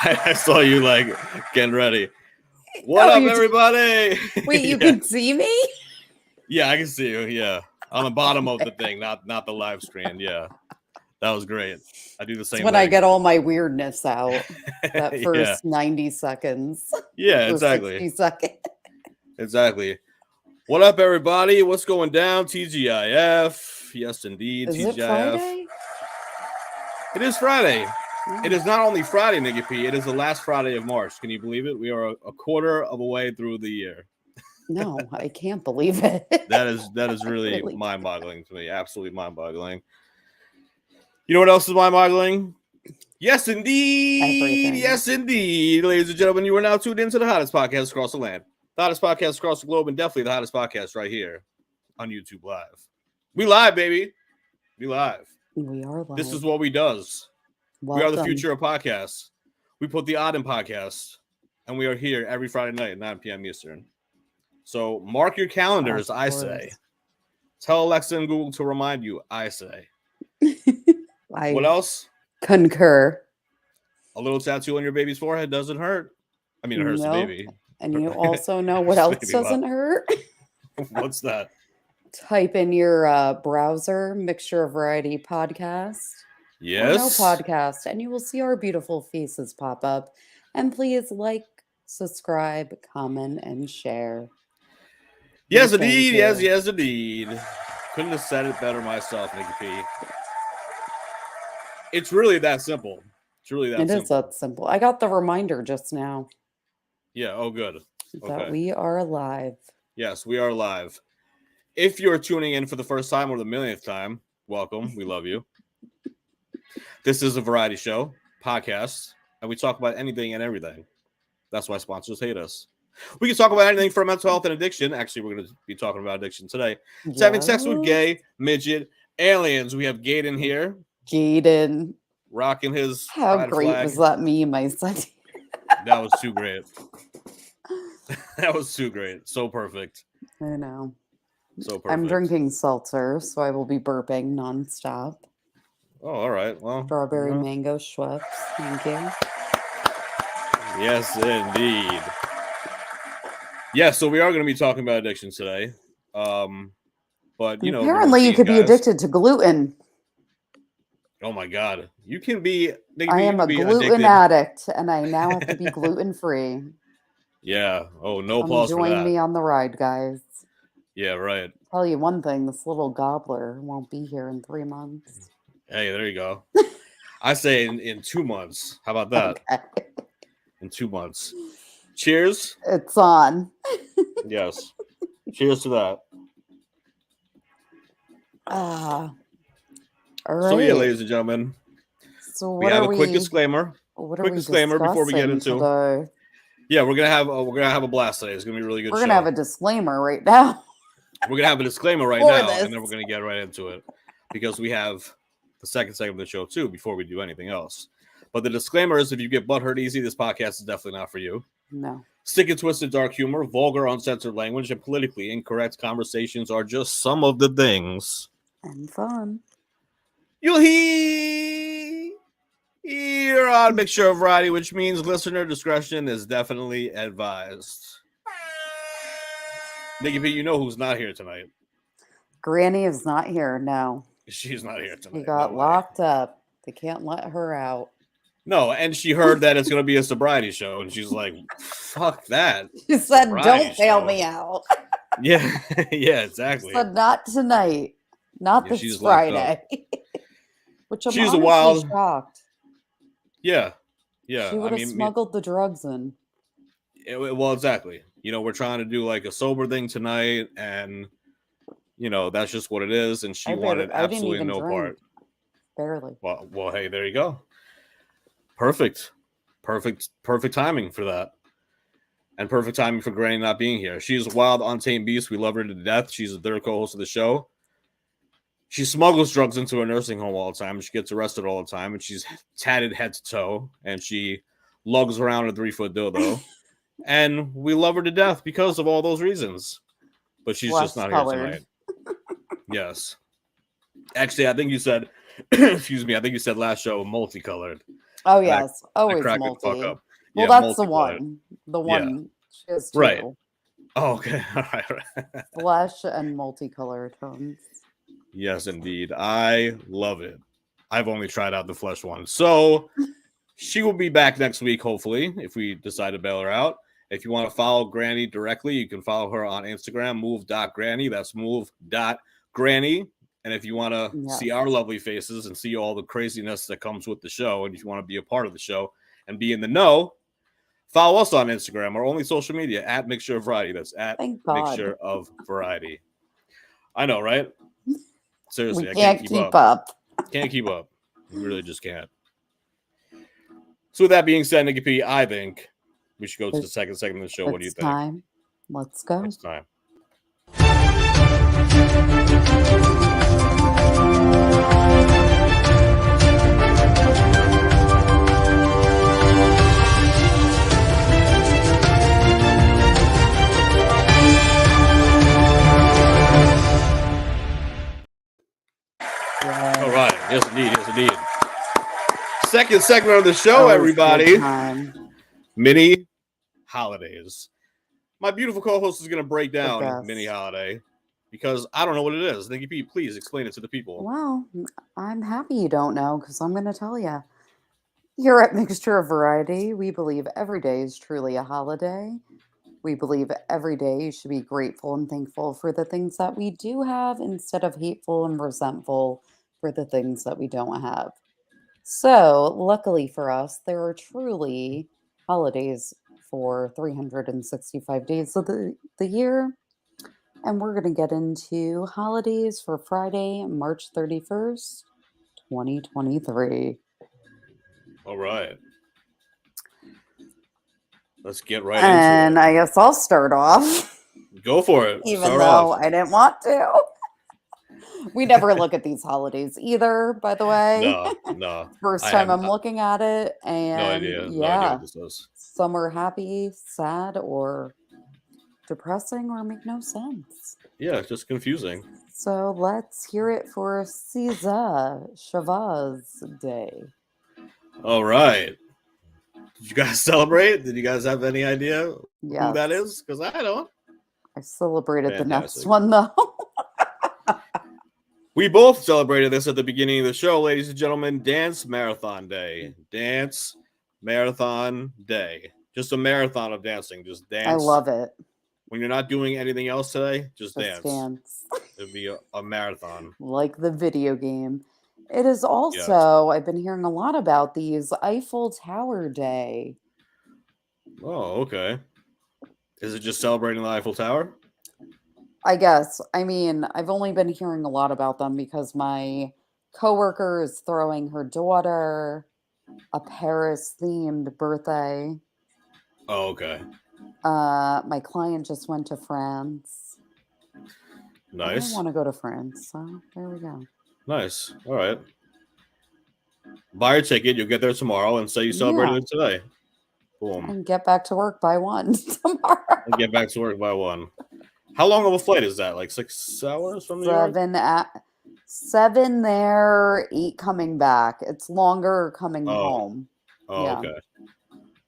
I saw you like getting ready. What up, everybody? Wait, you can see me? Yeah, I can see you. Yeah, on the bottom of the thing, not the live screen. Yeah, that was great. I do the same. It's when I get all my weirdness out. That first 90 seconds. Yeah, or exactly. 60 seconds. Exactly. What up, everybody? What's going down? TGIF. Yes, indeed. Is TGIF. it Friday? It is Friday. Oh. It is not only Friday, Nikki P. It is the last Friday of March. Can you believe it? We are a quarter of a way through the year. No, I can't believe it. That is really mind-boggling to me. Absolutely mind-boggling. You know what else is mind-boggling? Yes, indeed. Everything. Yes, indeed. Ladies and gentlemen, you are now tuned into the hottest podcast across the land. The hottest podcast across the globe, and definitely the hottest podcast right here on YouTube Live. We live, baby. We live. We are live. This is what we does. Welcome. We are the future of podcasts. We put the odd in podcasts, and we are here every Friday night at 9 p.m. Eastern. So mark your calendars, I say. Tell Alexa and Google to remind you, I say. What else? Concur. A little tattoo on your baby's forehead doesn't hurt. I mean, it hurts the baby. And you also know what else doesn't hurt? What's that? Type in your browser, Mixture of Variety Podcast. Yes. Or no podcast, and you will see our beautiful faces pop up. And please like, subscribe, comment, and share. Yes, indeed. Yes, indeed. Couldn't have said it better myself, Nikki P. It's really that simple. It's really that simple. It is that simple. I got the reminder just now. Yeah. Oh, good. That we are live. Yes, we are live. If you're tuning in for the first time or the millionth time, welcome. We love you. This is a variety show, podcast, and we talk about anything and everything. That's why sponsors hate us. We can talk about anything from mental health and addiction. Actually, we're going to be talking about addiction today. It's having sex with gay, midget, aliens. We have Gaden here. Gaden. Rocking his How great flag. Was that meme I sent? That was too great. That was too great. So perfect. I know. So perfect. I'm drinking seltzer, so I will be burping nonstop. Oh, all right. Well, strawberry mango Schweppes. Thank you. Yes, indeed. Yeah, so we are going to be talking about addiction today. But you know, apparently you could be addicted to gluten. Oh my God, you can be. I am a gluten addict, and I now have to be gluten free. Yeah. Oh, no applause for that. Join me on the ride, guys. Yeah, right. I'll tell you one thing: this little gobbler won't be here in 3 months. Hey, there you go. I say in 2 months. How about that? Okay. In 2 months. Cheers. It's on. Yes. Cheers to that. All right. So yeah, ladies and gentlemen. So we have a quick disclaimer. Quick disclaimer before we get into. Today? Yeah, we're gonna have a blast today. It's gonna be a really good. We're gonna have a disclaimer right now. We're gonna have a disclaimer right now, and then we're gonna get right into it because we have the second segment of the show too. Before we do anything else, but the disclaimer is: if you get butthurt easy, this podcast is definitely not for you. No. Sick and twisted dark humor, vulgar, uncensored language, and politically incorrect conversations are just some of the things. And fun. You'll hear on Mixture of Variety, which means listener discretion is definitely advised. Nikki P, you know who's not here tonight. Granny is not here, no. She's not here tonight. She got locked up. They can't let her out. No, and she heard that it's going to be a sobriety show, and she's like, fuck that. She said, don't bail me out. Yeah, yeah, exactly. She said, not tonight. Not this Friday. Which I'm she's a wild shocked. Yeah. Yeah. She would have smuggled the drugs in. Well, exactly. You know, we're trying to do like a sober thing tonight, and you know, that's just what it is. And she wanted absolutely no part. Barely. Well, hey, there you go. Perfect timing for that. And perfect timing for Granny not being here. She's a wild, untamed beast. We love her to death. She's the third co-host of the show. She smuggles drugs into a nursing home all the time. She gets arrested all the time, and she's tatted head to toe, and she lugs around a 3-foot dildo. And we love her to death because of all those reasons. But she's just not here tonight. Yes. Actually, I think you said Excuse me. I think you said last show multicolored. Oh, And yes. I Always cracked the fuck multi. up. Well, Yeah, that's the multicolored. one. The Yeah. one. She has Right. two. Oh, okay. All right. Flesh and multicolor tones. Yes, indeed. I love it. I've only tried out the flesh one. So she will be back next week, hopefully, if we decide to bail her out. If you want to follow Granny directly, you can follow her on Instagram, move.granny. That's move.granny. And if you want to see our Yes. lovely faces and see all the craziness that comes with the show, and if you want to be a part of the show and be in the know, follow us on Instagram or only social media at Mixture of Variety. That's at Thank God. Mixture of Variety. I know, right? Seriously, We I can't can't keep keep up. up. Can't keep up. We really just can't. So with that being said, Nikki P, I think we should go to the second segment of the show. What do you It's think? time. Let's go. It's time. All right. Yes, indeed. Yes, indeed. Second segment of the show, everybody. Mini holidays. My beautiful co-host is going to break down mini holiday because I don't know what it is. Nikki P, please explain it to the people. Well, I'm happy you don't know because I'm going to tell you. Here at Mixture of Variety, we believe every day is truly a holiday. We believe every day you should be grateful and thankful for the things that we do have instead of hateful and resentful for the things that we don't have. So, luckily for us, there are truly holidays for 365 days of the year. And we're going to get into holidays for Friday, March 31st, 2023. All right. Let's get right And into it. I guess I'll start off. Go for it. Even Start though off. I didn't want to. We never look at these holidays either, by the way. No. First I time have I'm looking at it. And no idea. yeah, No idea what this is. some are happy, sad, or depressing, or make no sense. Yeah, it's just confusing. So let's hear it for Caesar Chavez Day. All right. Did you guys celebrate? Did you guys have any idea who that Yes. is? Because I don't. I celebrated the next Fantastic. one though. We both celebrated this at the beginning of the show, ladies and gentlemen. Dance Marathon Day. Dance Marathon Day. Just a marathon of dancing. Just dance. I love it. When you're not doing anything else today, just Just dance. It'd be a marathon. Like the video game. It is also, I've been hearing a lot about these, Eiffel Tower Day. Oh, okay. Is it just celebrating the Eiffel Tower? I guess. I mean, I've only been hearing a lot about them because my coworker is throwing her daughter a Paris-themed birthday. Oh, okay. My client just went to France. Nice. I want to go to France, so there we go. Nice. All right. Buy your ticket. You'll get there tomorrow and say you celebrated it today. Boom. And get back to work by 1 tomorrow. And get back to work by 1. How long of a flight is that? Like 6 hours from New York? 7 there, 8 coming back. It's longer coming home. Oh, yeah. Okay.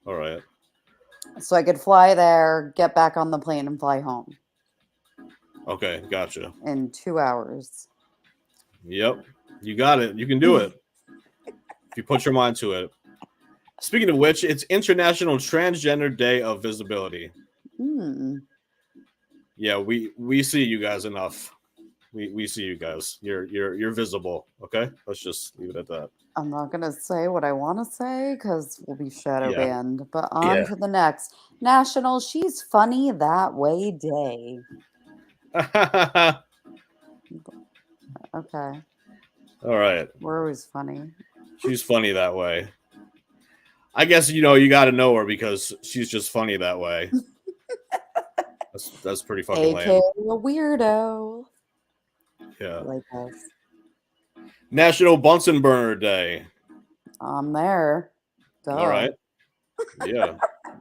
All right. So I could fly there, get back on the plane, and fly home. Okay, gotcha. In 2 hours. Yep. You got it. You can do it. If you put your mind to it. Speaking of which, it's International Transgender Day of Visibility. Yeah, we see you guys enough. We see you guys. You're visible. Okay, let's just leave it at that. I'm not gonna say what I want to say because we'll be shadow banned. But on to the next National She's Funny That Way Day. Okay. All right. We're always funny. She's funny that way. I guess you got to know her because she's just funny that way. That's pretty fucking lame. A weirdo. Yeah. Like us. National Bunsen Burner Day. I'm there. Duh. All right. Yeah.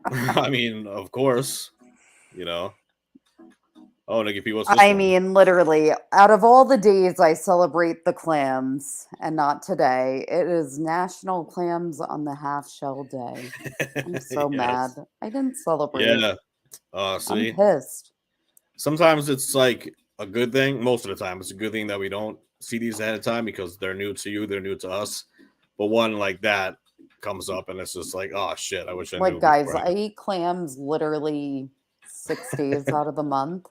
I mean, of course. Oh, Nikki P, what's this I one? mean, literally, out of all the days I celebrate the clams and not today, it is National Clams on the Half Shell Day. I'm so mad. Yes. I didn't celebrate. Yeah. I'm See, pissed. sometimes it's like a good thing. Most of the time, it's a good thing that we don't see these ahead of time because they're new to you, they're new to us. But one like that comes up, and it's just like, oh shit, I wish I Like, knew guys, I beforehand. eat clams literally 6 days out of the month.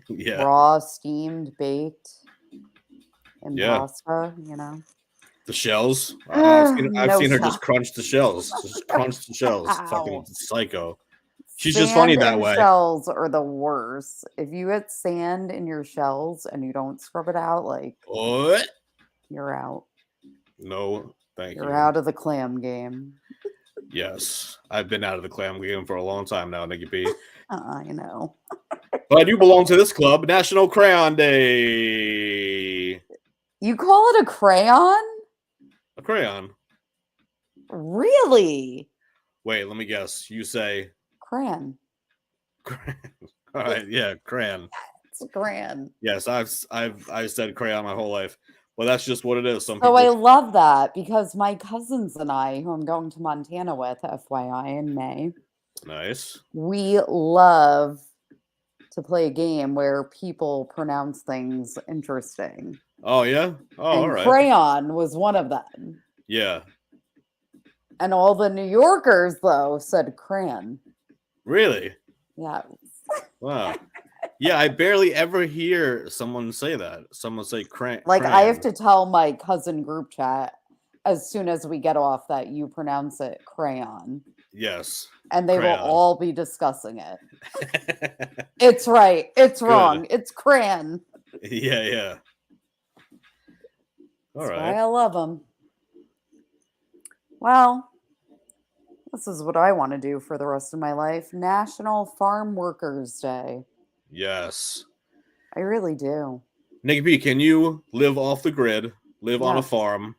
Yeah, Raw, steamed, baked, in yeah. pasta, you know. The shells. I've No seen her shot. just crunch the shells. Just crunch the shells. Fucking Ow. psycho. She's just funny Sand that and way. shells are the worst. If you get sand in your shells and you don't scrub it out, like, What? you're out. No, thank You're you. out of the clam game. Yes, I've been out of the clam game for a long time now, Nikki P. I know. But I do belong to this club, National Crayon Day. You call it a crayon? A crayon. Really? Wait, let me guess. You say Crayon. crayon. All right, yeah, crayon. It's a crayon. Yes, I've said crayon my whole life, but that's just what it is. Some So I people. love that because my cousins and I, who I'm going to Montana with, FYI, in May, Nice. we love to play a game where people pronounce things interesting. Oh yeah. Oh, all And right. crayon was one of them. Yeah. And all the New Yorkers, though, said crayon. Really? Yeah. Wow. Yeah, I barely ever hear someone say that. Someone say Like, I have crayon. to tell my cousin group chat as soon as we get off that you pronounce it crayon. Yes. And they will Crayon. all be discussing it. It's right. It's wrong. It's crayon. Yeah, yeah. All That's right. why I love them. Well, this is what I want to do for the rest of my life. National Farm Workers Day. Yes. I really do. Nikki P, can you live off the grid, live on a Yes. farm,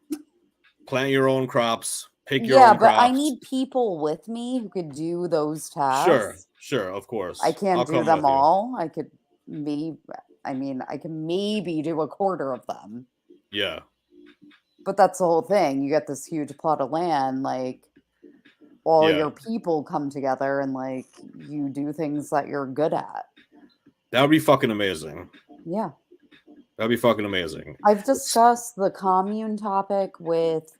plant your own crops, pick your Yeah, own but I crops? need people with me who could do those Sure, tasks. sure, of course. I can't I'll do come them with you. all. I could maybe, I mean, I can maybe do a quarter of them. Yeah. But that's the whole thing. You get this huge plot of land, like all Yeah. your people come together and like you do things that you're good at. That would be fucking amazing. Yeah. That'd be fucking amazing. I've discussed the commune topic with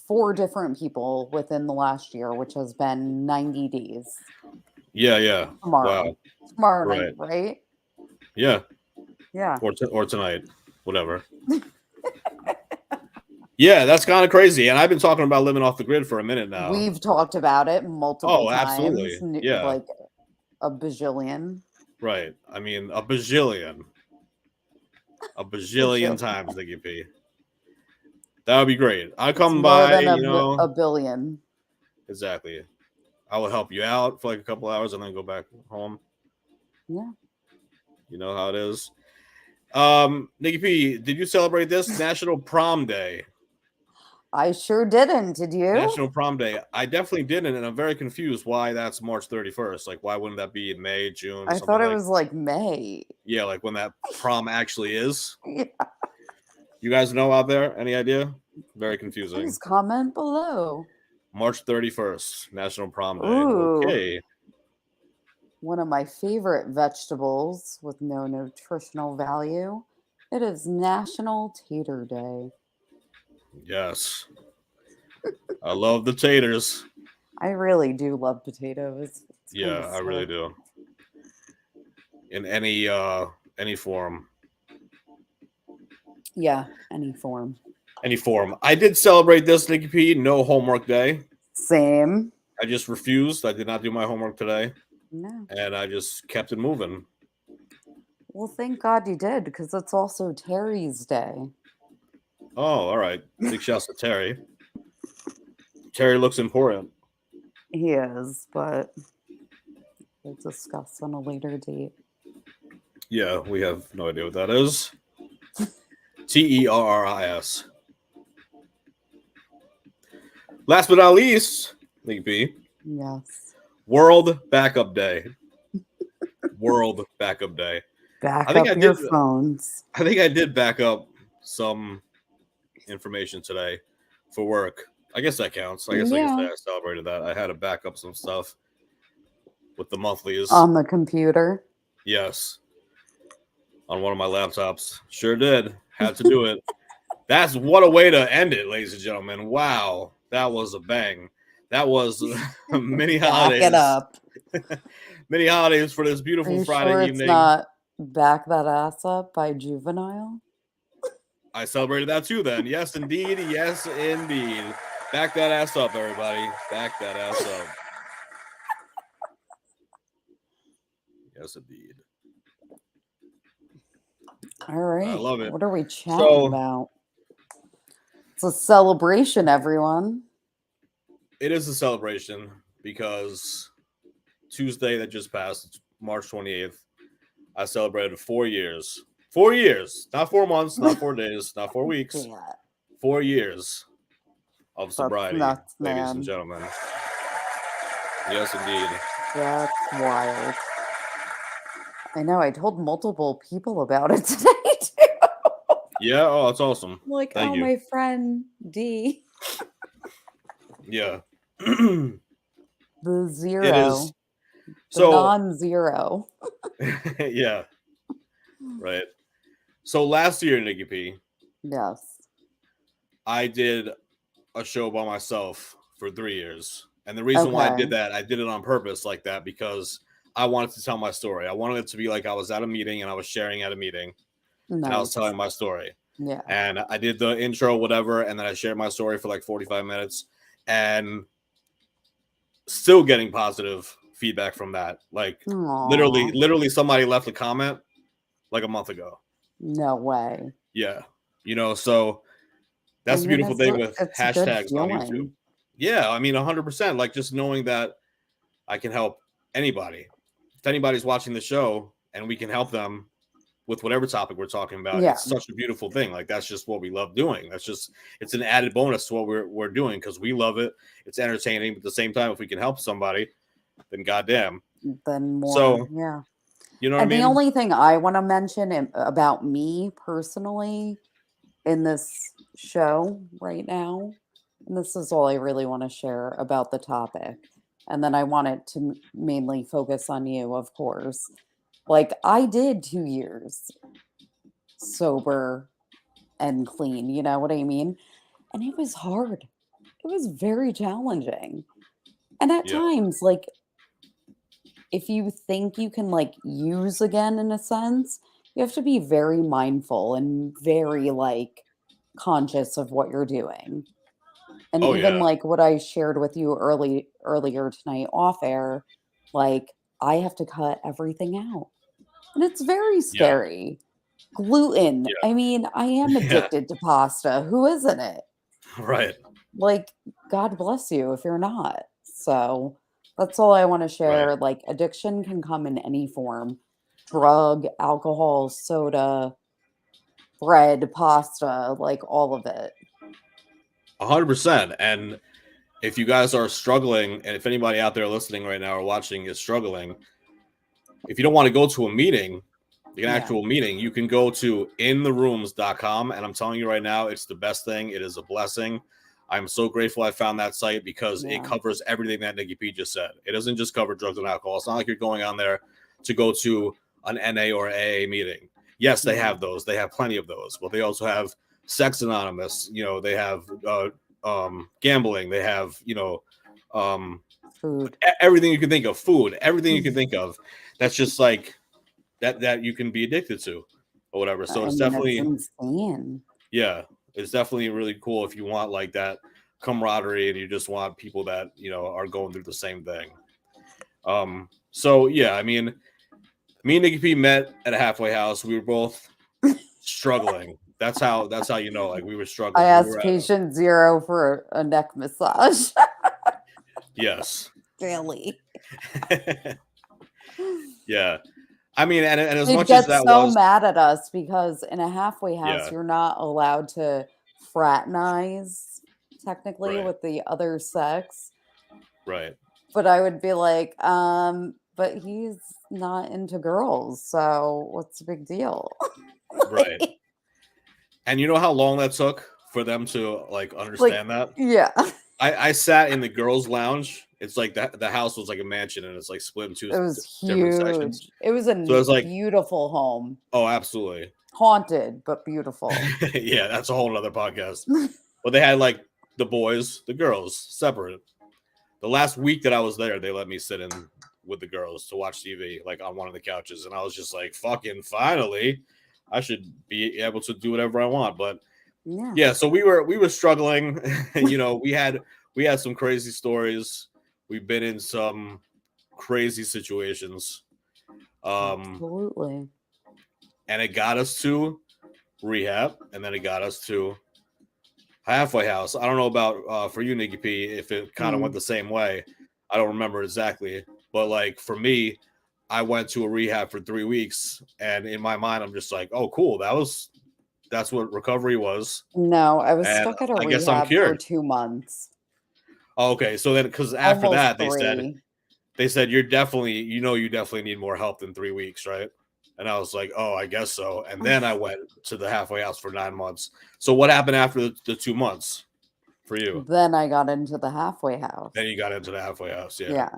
4 different people within the last year, which has been 90 days. Yeah, yeah. Tomorrow. Wow. Tomorrow Right. night, right? Yeah. Yeah. Or tonight. Whatever. Yeah, that's kind of crazy. And I've been talking about living off the grid for a minute now. We've talked about it multiple Oh, absolutely. times. Yeah. Like a bajillion. Right. I mean, a bajillion. A bajillion times, Nikki P. That would be great. I'll come More by, than you know. a billion. Exactly. I will help you out for like a couple hours and then go back home. Yeah. You know how it is. Nikki P, did you celebrate this National Prom Day? I sure didn't. Did you? National Prom Day. I definitely didn't, and I'm very confused why that's March 31st. Like, why wouldn't that be in May, June? I thought it was like May. Yeah, like when that prom actually is. Yeah. You guys know out there? Any idea? Very confusing. Please comment below. March 31st, National Prom Day. Ooh. Okay. One of my favorite vegetables with no nutritional value. It is National Tater Day. Yes. I love the taters. I really do love potatoes. Yeah, I really do. In any form. Yeah, any form. Any form. I did celebrate this, Nikki P. No homework day. Same. I just refused. I did not do my homework today. No. And I just kept it moving. Well, thank God you did, because it's also Terry's Day. Oh, all right. Big shouts to Terry. Terry looks important. He is, but we'll discuss on a later date. Yeah, we have no idea what that is. Terris. Last but not least, Nikki P. Yes. World Backup Day. World Backup Day. Back I think I up your did. phones. I think I did back up some information today for work. I guess that counts. I guess I can say Yeah. I celebrated that. I had to back up some stuff with the monthlies. On the computer. Yes, on one of my laptops. Sure did. Had to do it. That's what a way to end it, ladies and gentlemen. Wow, that was a bang. That was many Back it holidays. up. Many holidays for this Are beautiful you Friday sure it's evening. not Back That Ass Up by Juvenile? I celebrated that too then. Yes, indeed. Yes, indeed. Back that ass up, everybody. Back that ass up. Yes, indeed. All right. I love it. What are we chatting So about? It's a celebration, everyone. it is a celebration because Tuesday that just passed, March 28th, I celebrated 4 years. 4 years. Not 4 months, not 4 days, not 4 weeks. Yeah, 4 years of that's sobriety, nuts, ladies and man. gentlemen. Yes, indeed. That's wild. I know. I told multiple people about it today, too. Yeah. Oh, that's awesome. Like, Thank oh, you. my friend D. Yeah. The It zero. is. The So, non-zero. yeah. Right. So last year, Nikki P, Yes. I did a show by myself for 3 years. And the reason why I did Okay. that, I did it on purpose like that because I wanted to tell my story. I wanted it to be like I was at a meeting and I was sharing at a meeting and I was Nice. telling my story. Yeah. And I did the intro, whatever, and then I shared my story for like 45 minutes and still getting positive feedback from that. Like Aw. literally somebody left a comment like a month ago. No way. Yeah. So I that's the mean, beautiful thing with it's a good hashtags on YouTube. feeling. Yeah, I mean, 100%. Like just knowing that I can help anybody. If anybody's watching the show and we can help them with whatever topic we're talking about, Yeah. it's such a beautiful thing. Like that's just what we love doing. It's an added bonus to what we're doing because we love it. It's entertaining, but at the same time, if we can help somebody, then goddamn. Then more. So Yeah. you know what I And the mean? only thing I want to mention about me personally in this show right now, and this is all I really want to share about the topic, and then I want it to mainly focus on you, of course. Like, I did 2 years sober and clean, you know what I mean? And it was hard. It was very challenging. And at Yeah. times, like, if you think you can like use again in a sense, you have to be very mindful and very like conscious of what you're doing. And Oh even yeah. like what I shared with you earlier tonight off air, like I have to cut everything out. And it's very Yeah. scary. Gluten. Yeah. I mean, I am Yeah. addicted to pasta. Who isn't it? Right. Like, God bless you if you're not. So that's all I want to Right. share. Like, addiction can come in any form: drug, alcohol, soda, bread, pasta, like all of it. 100%. And if you guys are struggling, and if anybody out there listening right now or watching is struggling, if you don't want to go to a meeting, an Yeah. actual meeting, you can go to intherooms.com. And I'm telling you right now, it's the best thing. It is a blessing. I'm so grateful I found that site because Yeah. it covers everything that Nikki P just said. It doesn't just cover drugs and alcohol. It's not like you're going on there to go to an NA or AA meeting. Yes, they have those. They have plenty of those. But they also have Sex Anonymous. They have gambling. They have, Food. everything you can think of, food, everything you can think of. That's just like that you can be addicted to or whatever. So I it's mean, it's definitely, insane. yeah, it's definitely really cool if you want like that camaraderie and you just want people that, are going through the same thing. So yeah, I mean, me and Nikki P met at a halfway house. We were both struggling. That's how like we were I struggling. We asked were patient zero for a neck massage yes. daily. Yeah. I mean, and as They'd much as get that so was, mad at us because in a halfway house, yeah, you're not allowed to fraternize technically right, with the other sex. right. But I would be like, but he's not into girls, so what's the big deal? Right. And you know how long that took for them to like Like, understand that? yeah. I sat in the girls' lounge. It's like the house was like a mansion and it's like split in two It was different sections. huge. It was a So it's like, beautiful home. oh, absolutely. Haunted, but beautiful. Yeah, that's a whole nother podcast. But they had like the boys, the girls separate. The last week that I was there, they let me sit in with the girls to watch TV, like on one of the couches. And I was just like, fucking finally, I should be able to do whatever I want. But Yeah. yeah, so we were struggling. You know, we had some crazy stories. We've been in some crazy situations. Absolutely. And it got us to rehab, and then it got us to halfway house. I don't know about for you, Nikki P, if it kind of went the same way. I don't remember exactly, but like for me, I went to a rehab for 3 weeks, and in my mind, I'm just like, oh, cool, that's what recovery was, No, I was and stuck at a I guess I'm rehab for cured. 2 months. Oh, okay, so then because after Almost that, 3. they said you definitely need more help than 3 weeks, right? And I was like, oh, I guess so. And then I went to the halfway house for 9 months. So what happened after the 2 months for you? Then I got into the halfway house. Then you got into the halfway house. Yeah. Yeah.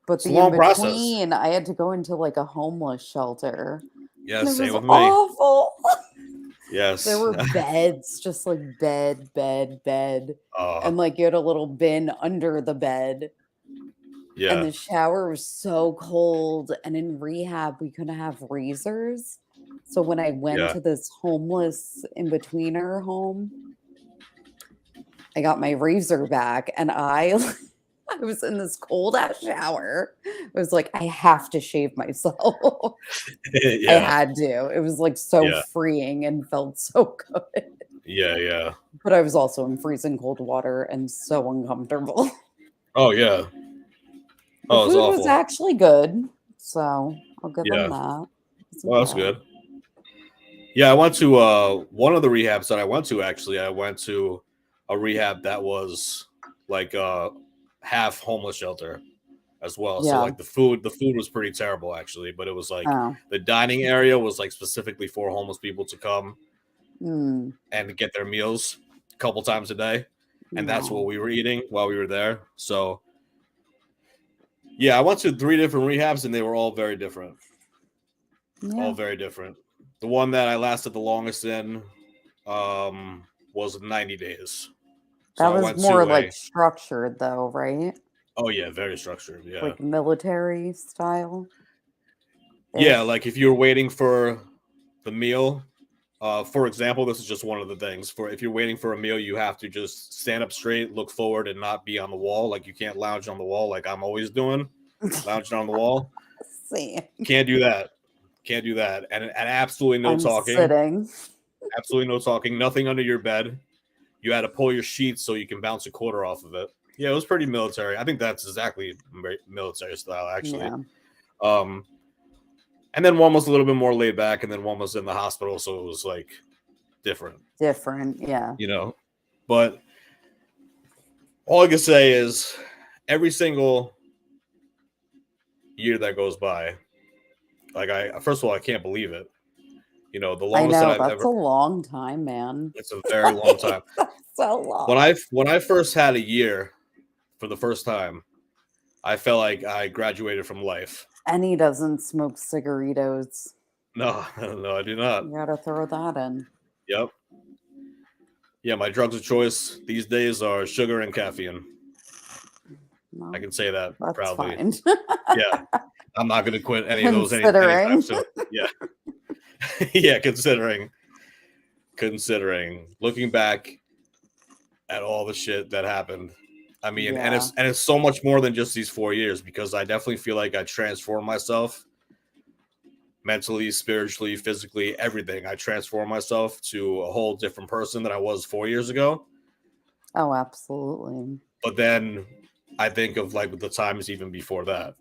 But It's a the in long process. between, I had to go into like a homeless shelter. Yeah, And it same was with me. awful. Yes. There were beds, just like bed. And like you had a little bin under the bed. And Yeah. the shower was so cold. And in rehab, we couldn't have razors. So when I went Yeah. to this homeless in betweener home, I got my razor back and I I was in this cold ass shower. I was like, I have to shave myself. I Yeah. had to. It was like so Yeah. freeing and felt so good. Yeah. Yeah. But I was also in freezing cold water and so uncomfortable. Oh, yeah. The Oh, it's food was awful. actually good. So I'll give them Yeah. that. It wasn't Well, that's bad. good. Yeah, I went to one of the rehabs that I went to actually. I went to a rehab that was like half homeless shelter as well. So Yeah. like the food was pretty terrible actually, but it was like Oh. the dining area was like specifically for homeless people to come Mm, and get their meals a couple times a day. And that's what no. we were eating while we were there. So yeah, I went to 3 different rehabs and they were all very different. All Yeah. very different. The one that I lasted the longest in was 90 days. So That I was went more to like structured though, right? oh yeah, very structured. Yeah. Like military style Yeah, ish. like if you're waiting for the meal, for example, this is just one of the things. For if you're waiting for a meal, you have to just stand up straight, look forward, and not be on the wall. Like you can't lounge on the wall like I'm always doing, lounging on the wall. See, Can't do that. Can't do that. And absolutely no I'm talking. sitting. Absolutely no talking. Nothing under your bed. You had to pull your sheets so you can bounce a quarter off of it. Yeah, it was pretty military. I think that's exactly military style, actually. Yeah. Um, and then one was a little bit more laid back, and then one was in the hospital, so it was like different, Different. Yeah. you know. But all I can say is every single year that goes by, like I first of all, I can't believe it. You know, the I longest that know. I've That's ever a long time, man. it's a very long time. That's so long. When I first had a year for the first time, I felt like I graduated from life. And he doesn't smoke cigaritos. No, no, I do not. You gotta throw that in. Yep. Yeah, my drugs of choice these days are sugar and caffeine. I No, can say that that's proudly. fine. Yeah. I'm not going to quit any of those anytime Considering. soon. Yeah. Yeah, considering looking back at all the shit that happened. I mean, Yeah. and it's so much more than just these 4 years because I definitely feel like I transformed myself mentally, spiritually, physically, everything. I transformed myself to a whole different person than I was 4 years ago. Oh, absolutely. But then I think of like the times even before that.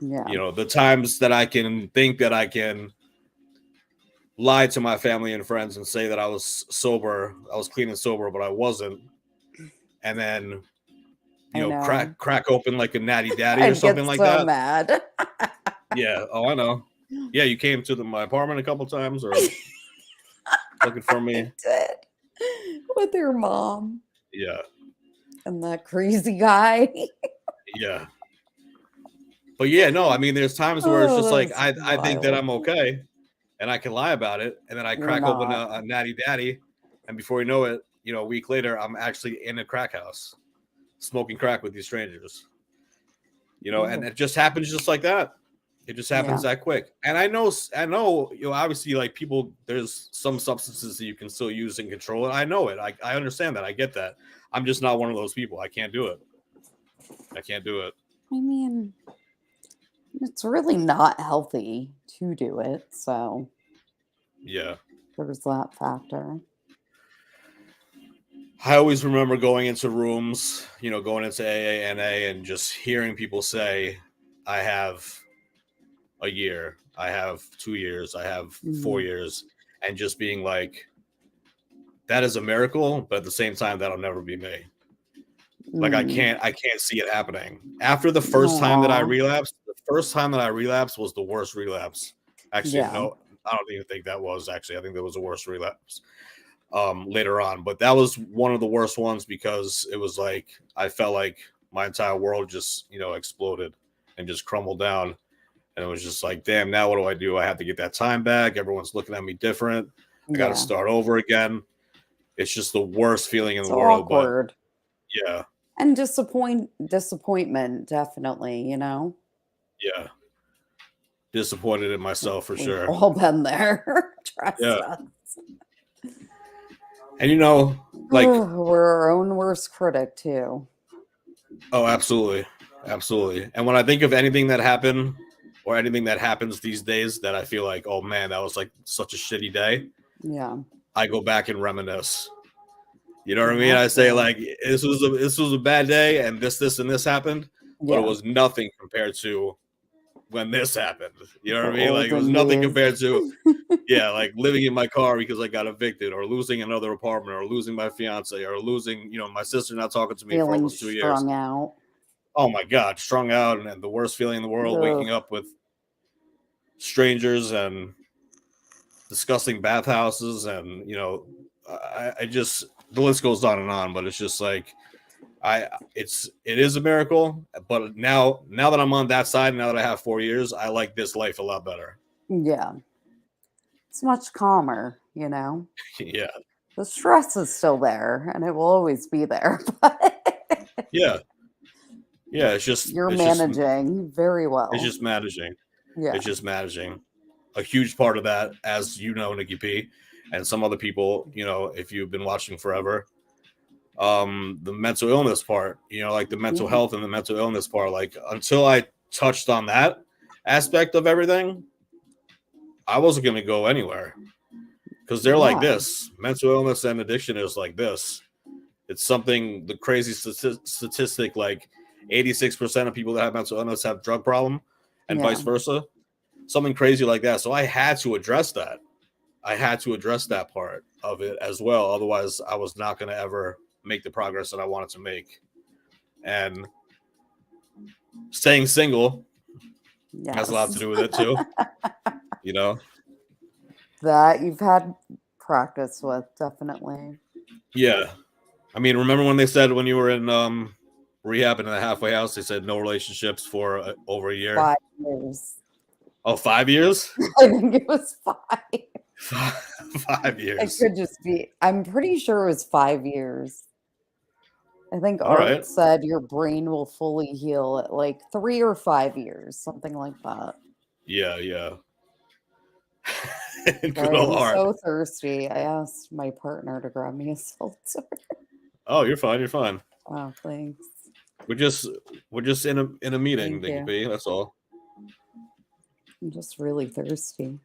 Yeah. You know, the times that I can think that I can lie to my family and friends and say that I was sober, I was clean and sober, but I wasn't. And then I know. crack open like a natty daddy or I'd get something like so that. mad. Yeah. Oh, I know. Yeah, you came to my apartment a couple times or looking for me. I did. With your mom Yeah. and that crazy guy. Yeah. But yeah, no, I mean, there's times where it's Oh, just like that's I think that wild. I'm okay, and I can lie about it, and then I You're crack open not. a natty daddy, and before you know it, a week later, I'm actually in a crack house, smoking crack with these strangers. And Oh, it just happens just like that. It just happens yeah. that quick. And I know, obviously, like people, there's some substances that you can still use and control it. I know it. I understand that. I get that. I'm just not one of those people. I can't do it. I can't do it. I mean, it's really not healthy to do it. So Yeah. there's that factor. I always remember going into rooms, going into AA, and just hearing people say, I have a year, I have 2 years, I have 4 Mhm. years, and just being like, that is a miracle, but at the same time, that'll never be me. Like Mm. I can't see it happening. After the first time that I Aw. relapsed, was the worst relapse. Actually, Yeah. no, I don't even think that was actually. I think that was the worst relapse later on. But that was one of the worst ones because it was like I felt like my entire world just exploded and just crumbled down, and it was just like, damn, now what do? I have to get that time back. Everyone's looking at me different. I got to Yeah. start over again. It's just the worst feeling in It's the world. But awkward. yeah, And disappointment, definitely, yeah, disappointed in myself for We've sure. all been there. Trust Yeah, us. and like, We're our own worst critic, too. oh, absolutely, absolutely. And when I think of anything that happened or anything that happens these days that I feel like, oh man, that was like such a shitty day, Yeah. I go back and reminisce. You know what I You mean? have I say to. like this was a bad day, and this and this happened, but it Yeah. was nothing compared to when this happened. You know The what I mean? Like it was olden nothing days. compared to like living in my car because I got evicted, or losing another apartment, or losing my fiance, or losing my sister not talking to me for Feeling almost 2 years. strung out. Oh my god, strung out, and the worst feeling in the world, Ugh. waking up with strangers and disgusting bathhouses, and I just, the list goes on and on, but it's just like it is a miracle, but now that I'm on that side, now that I have 4 years, I like this life a lot better. Yeah. It's much calmer. Yeah, The stress is still there and it will always be there, but yeah, yeah. It's just you're managing very it's well. just managing. Yeah. It's just managing. A huge part of that, as you know, Nikki P, and some other people, if you've been watching forever, the mental illness part, like the mental Yeah. health and the mental illness part, like until I touched on that aspect of everything, I wasn't going to go anywhere because they're like Yeah. this. Mental illness and addiction is like this. It's something, the crazy statistic, like 86% of people that have mental illness have drug problem and Yeah. vice versa. Something crazy like that. So I had to address that. I had to address that part of it as well. Otherwise, I was not going to ever make the progress that I wanted to make. And staying single has a lot to Yes. do with it too. You know? That you've had practice with, definitely. Yeah. I mean, remember when they said when you were in rehab in the halfway house, they said no relationships for over a year? 5 years. Oh, 5 years? I think it was 5. 5 years. It could just be. I'm pretty sure it was 5 years. I think All right. Art said your brain will fully heal at like 3 or 5 years, something like that. Yeah, yeah. Good Sorry, old I'm Art. so thirsty. I asked my partner to grab me a seltzer. Oh, you're fine. You're fine. Oh, thanks. We're just in a meeting, Thank Nikki you. P. That's all. I'm just really thirsty.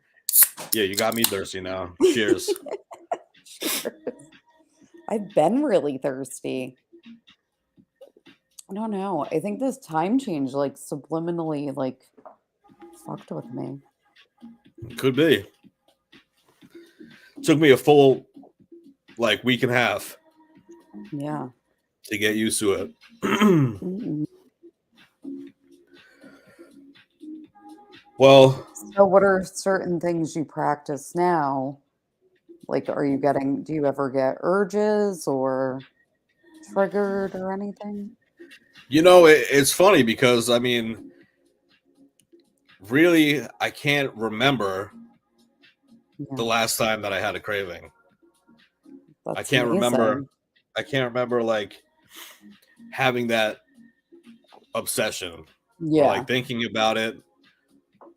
Yeah, you got me thirsty now. Cheers. Cheers. I've been really thirsty. I don't know. I think this time change like subliminally like fucked with me. Could be. Took me a full like week and a half. Yeah. to get used to it. Mm-mm. Well, So, what are certain things you practice now? Like, do you ever get urges or triggered or anything? it's funny because I mean, really, I can't remember the Yeah, last time that I had a craving. I that's can't remember. amazing. I can't remember like having that obsession or Yeah. like thinking about it.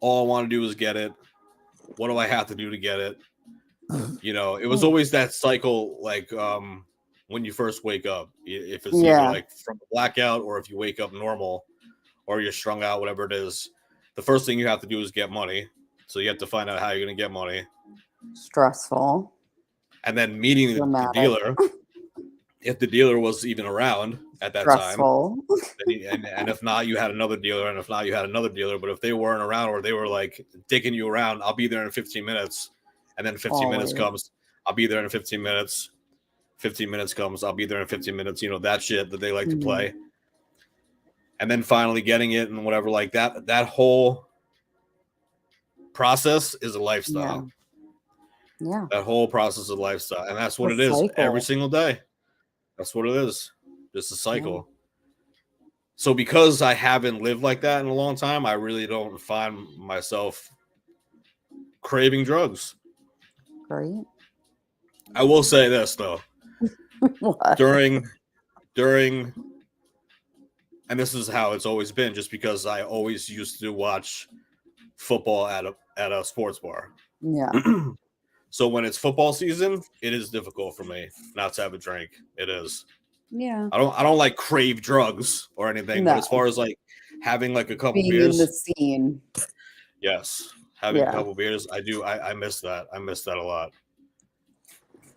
All I want to do is get it. What do I have to do to get it? It was Oh, always that cycle, like when you first wake up, if it's either yeah, like from a blackout or if you wake up normal or you're strung out, whatever it is, the first thing you have to do is get money. So you have to find out how you're going to get money. stressful, And then meeting the dramatic, dealer, if the dealer was even around at that time, stressful, and if not, you had another dealer, and if not, you had another dealer. But if they weren't around or they were like digging you around, I'll be there in 15 minutes. And then 15 minutes always. comes, I'll be there in 15 minutes. 15 minutes comes, I'll be there in 15 minutes. That shit that they like to Mm, play. And then finally getting it and whatever, like that whole process is a yeah, lifestyle. yeah. That whole process is a lifestyle. And that's what The it is every cycle. single day. That's what it is. Just a Yeah, cycle. So because I haven't lived like that in a long time, I really don't find myself craving drugs. great. I will say this though. What? During and this is how it's always been, just because I always used to watch football at a sports bar. Yeah, So when it's football season, it is difficult for me not to have a drink. It is. yeah. I don't like crave drugs or anything, but as No, far as like having like a couple being in the beers, scene. yes. Having a Yeah, couple beers, I do. I miss that. I miss that a lot.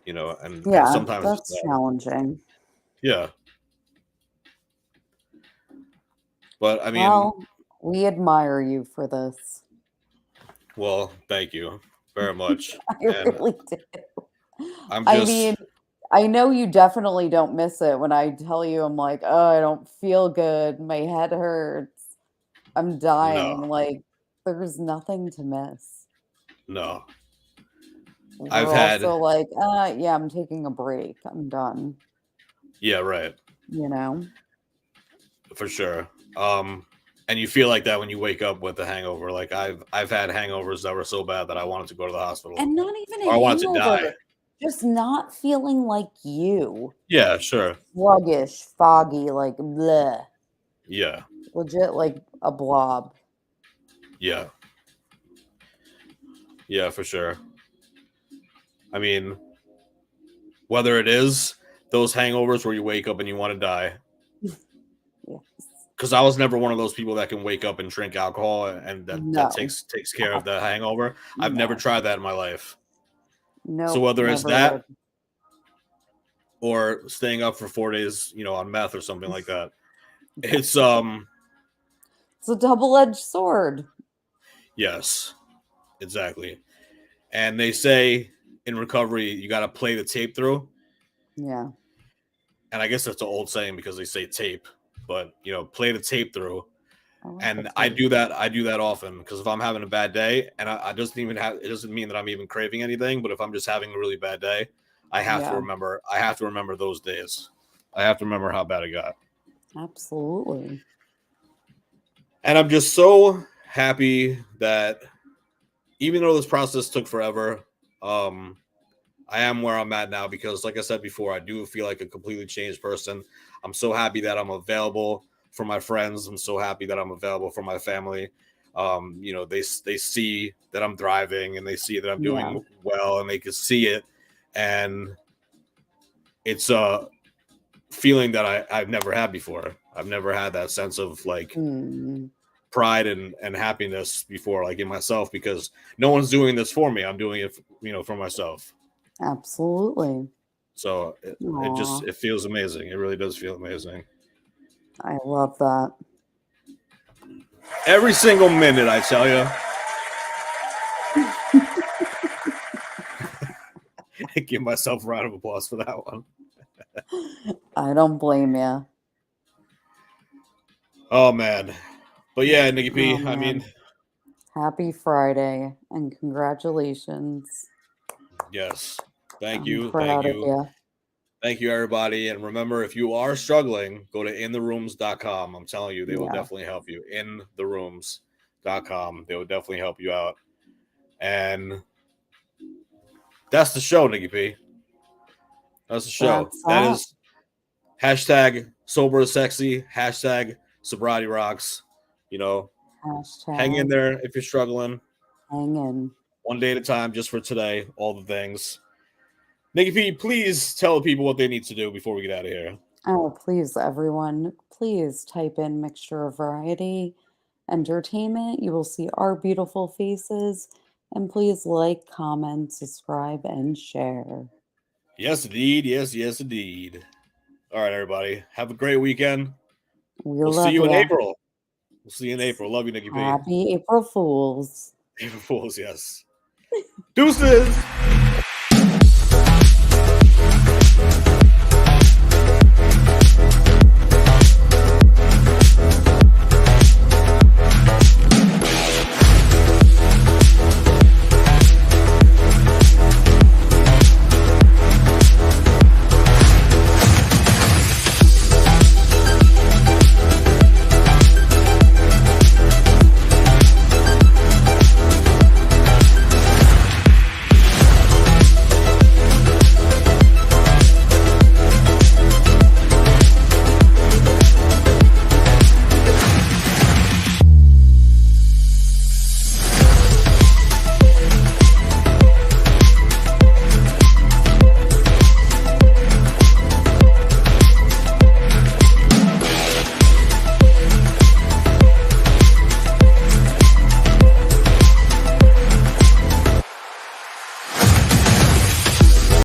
And yeah. sometimes That's challenging. yeah. But I mean, Well, we admire you for this. well, thank you very much. I And really do. I'm I mean, just I know you definitely don't miss it when I tell you I'm like, "Oh, I don't feel good. My head hurts. I'm no, dying." Like, there's nothing to miss. no. I've We're had also like, yeah, I'm taking a break. I'm done." yeah, right. You know? For sure. And you feel like that when you wake up with a hangover. Like I've had hangovers that were so bad that I wanted to go to the hospital And not even a or I wanted to die. hangover, just not feeling like you. Yeah, sure. Sluggish, foggy, like, bleh. Yeah, Legit like a blob. yeah, yeah, for sure. I mean, whether it is those hangovers where you wake up and you want to die, Yes. because I was never one of those people that can wake up and drink alcohol and that No. takes care of the hangover. I've never No. tried that in my life. So Nope, whether it's never would. that or staying up for 4 days, on meth or something like that, it's It's a double-edged sword. yes, exactly. And they say in recovery you got to play the tape through, Yeah, and I guess that's an old saying because they say tape, but play the tape through. I like the And I tape. do that. I do that often because if I'm having a bad day, and I doesn't even have it doesn't mean that I'm even craving anything. But if I'm just having a really bad day, I have to Yeah, remember. I have to remember those days. I have to remember how bad it got. absolutely. And I'm just so happy that even though this process took forever, um, I am where I'm at now because, like I said before, I do feel like a completely changed person. I'm so happy that I'm available for my friends. I'm so happy that I'm available for my family. They see that I'm thriving and they see that I'm Yeah. doing well and they can see it. And it's a feeling that I've never had before. I've never had that sense of like Mm, pride and happiness before, like in myself, because no one's doing this for me. I'm doing it, for myself. absolutely. So it Aw, just it feels amazing. It really does feel amazing. I love that. Every single minute, I tell you. I give myself a round of applause for that one. I don't blame you. Oh man. But yeah, Nikki Oh, P, I mean, man. Happy Friday and congratulations. yes. Thank I'm you. Thank proud of you. you. Thank you, everybody. And remember, if you are struggling, go to intherooms.com. I'm telling you, they will Yeah, definitely help you. Intherooms.com. They will definitely help you out. And that's the show, Nikki P. That's the show. that's That that. is hashtag sober is sexy, hashtag sobriety rocks. You know, hang in Hashtag there if you're struggling. hanging. One day at a time, just for today, all the things. Nikki P, please tell the people what they need to do before we get out of here. Oh, please, everyone, please type in Mixture of Variety Entertainment. You will see our beautiful faces. And please like, comment, subscribe, and share. Yes, indeed. Yes, yes, indeed. All right, everybody. Have a great weekend. We We'll see love you in you. April. We'll see you in April. Love you, Nikki P. Happy April Fools. April Fools, yes. Deuces.